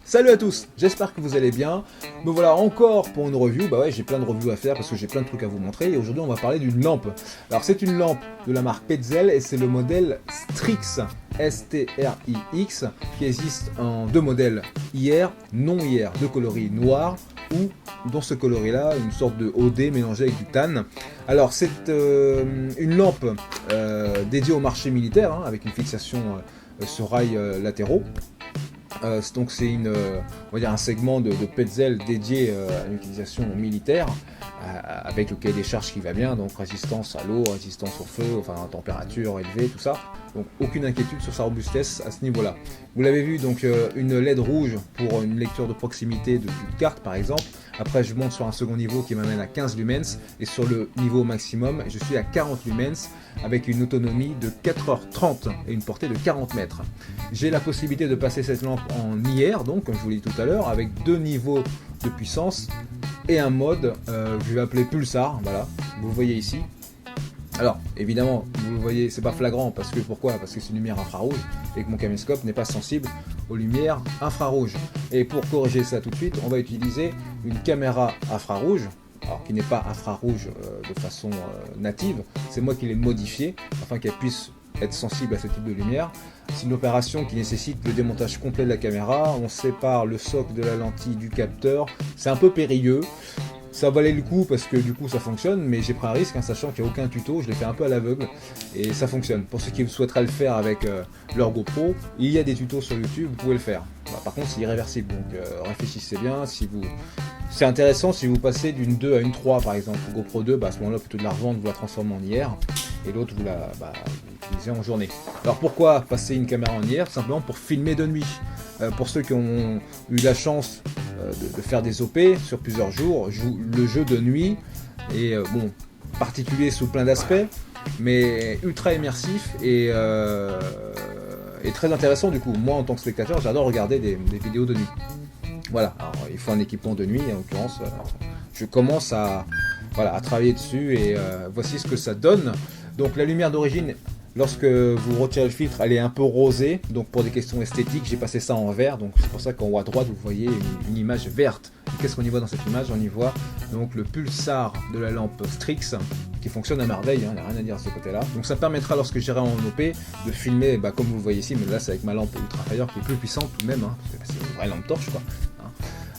Salut à tous, j'espère que vous allez bien. Me voilà encore pour une review. Bah ouais, j'ai plein de reviews à faire parce que j'ai plein de trucs à vous montrer. Et aujourd'hui, on va parler d'une lampe. Alors, c'est une lampe de la marque Petzl et c'est le modèle Strix, S-T-R-I-X, qui existe en deux modèles, IR, non IR, de coloris noir ou dans ce coloris-là, une sorte de OD mélangé avec du tan. Alors, c'est une lampe dédiée au marché militaire, hein, avec une fixation sur rails latéraux. Donc c'est on va dire un segment de Petzl dédié à une utilisation militaire, avec le cahier des charges qui va bien, donc résistance à l'eau, résistance au feu, enfin température élevée, tout ça. Donc aucune inquiétude sur sa robustesse à ce niveau-là. Vous l'avez vu, donc une LED rouge pour une lecture de proximité de carte par exemple. Après je monte sur un second niveau qui m'amène à 15 lumens et sur le niveau maximum je suis à 40 lumens avec une autonomie de 4h30 et une portée de 40 mètres. J'ai la possibilité de passer cette lampe en IR, donc comme je vous l'ai dit tout à l'heure, avec deux niveaux de puissance et un mode que je vais appeler pulsar, voilà, vous le voyez ici. Alors, évidemment, vous le voyez, c'est pas flagrant, parce que pourquoi? Parce que c'est une lumière infrarouge, et que mon caméscope n'est pas sensible aux lumières infrarouges. Et pour corriger ça tout de suite, on va utiliser une caméra infrarouge, alors qui n'est pas infrarouge de façon native, c'est moi qui l'ai modifiée, afin qu'elle puisse être sensible à ce type de lumière. C'est une opération qui nécessite le démontage complet de la caméra, on sépare le socle de la lentille du capteur, c'est un peu périlleux. Ça valait le coup parce que du coup ça fonctionne, mais j'ai pris un risque, hein, sachant qu'il n'y a aucun tuto, je l'ai fait un peu à l'aveugle et ça fonctionne. Pour ceux qui souhaiteraient le faire avec leur GoPro, il y a des tutos sur YouTube, vous pouvez le faire. Bah, par contre c'est irréversible, donc réfléchissez bien. C'est intéressant si vous passez d'une 2 à une 3 par exemple. GoPro 2, bah, à ce moment-là plutôt de la revendre, vous la transformez en IR, et l'autre vous l'utilisez en journée. Alors pourquoi passer une caméra en IR? Simplement pour filmer de nuit. Pour ceux qui ont eu la chance de faire des OP sur plusieurs jours, le jeu de nuit est bon, particulier sous plein d'aspects, mais ultra immersif et très intéressant du coup. Moi en tant que spectateur, j'adore regarder des vidéos de nuit. Voilà, alors, il faut un équipement de nuit, en l'occurrence, je commence à travailler dessus et voici ce que ça donne. Donc la lumière d'origine, lorsque vous retirez le filtre, elle est un peu rosée, donc pour des questions esthétiques, j'ai passé ça en vert, donc c'est pour ça qu'en haut à droite, vous voyez une image verte. Qu'est-ce qu'on y voit dans cette image? On y voit donc le pulsar de la lampe Strix, qui fonctionne à merveille, hein, il n'y a rien à dire à ce côté-là. Donc ça permettra, lorsque j'irai en OP, de filmer, comme vous le voyez ici, mais là c'est avec ma lampe Ultrafire qui est plus puissante tout de même, hein, parce que c'est une vraie lampe torche, quoi.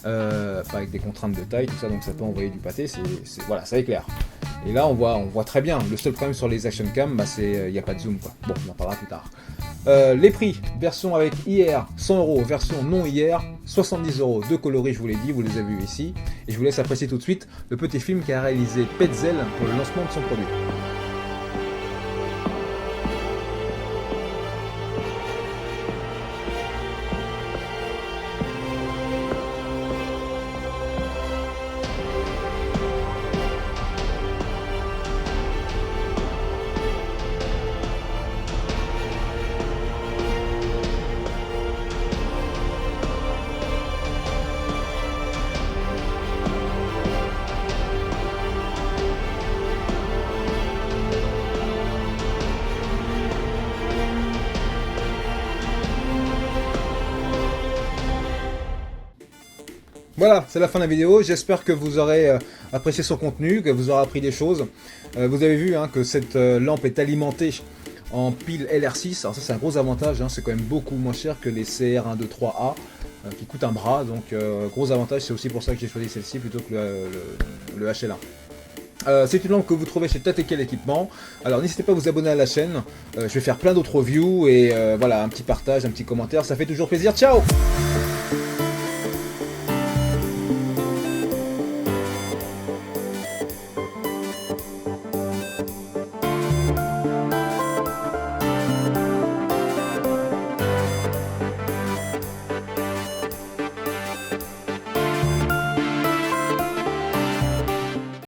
Pas avec des contraintes de taille, tout ça, donc ça peut envoyer du pâté, voilà, ça éclaire. Et là on voit très bien. Le seul problème sur les action cam, c'est il n'y a pas de zoom, quoi. Bon, on en parlera plus tard. Les prix, version avec IR 100 €, version non IR 70 €. Deux coloris, je vous l'ai dit, vous les avez vus ici. Et je vous laisse apprécier tout de suite le petit film qu'a réalisé Petzl pour le lancement de son produit. Voilà, c'est la fin de la vidéo. J'espère que vous aurez apprécié son contenu, que vous aurez appris des choses. Vous avez vu hein, que cette lampe est alimentée en pile LR6. Alors ça c'est un gros avantage, hein, c'est quand même beaucoup moins cher que les CR123A qui coûtent un bras. Donc gros avantage, c'est aussi pour ça que j'ai choisi celle-ci plutôt que le HL1. C'est une lampe que vous trouvez chez Tatekel Équipement. Alors n'hésitez pas à vous abonner à la chaîne. Je vais faire plein d'autres reviews et voilà, un petit partage, un petit commentaire, ça fait toujours plaisir. Ciao!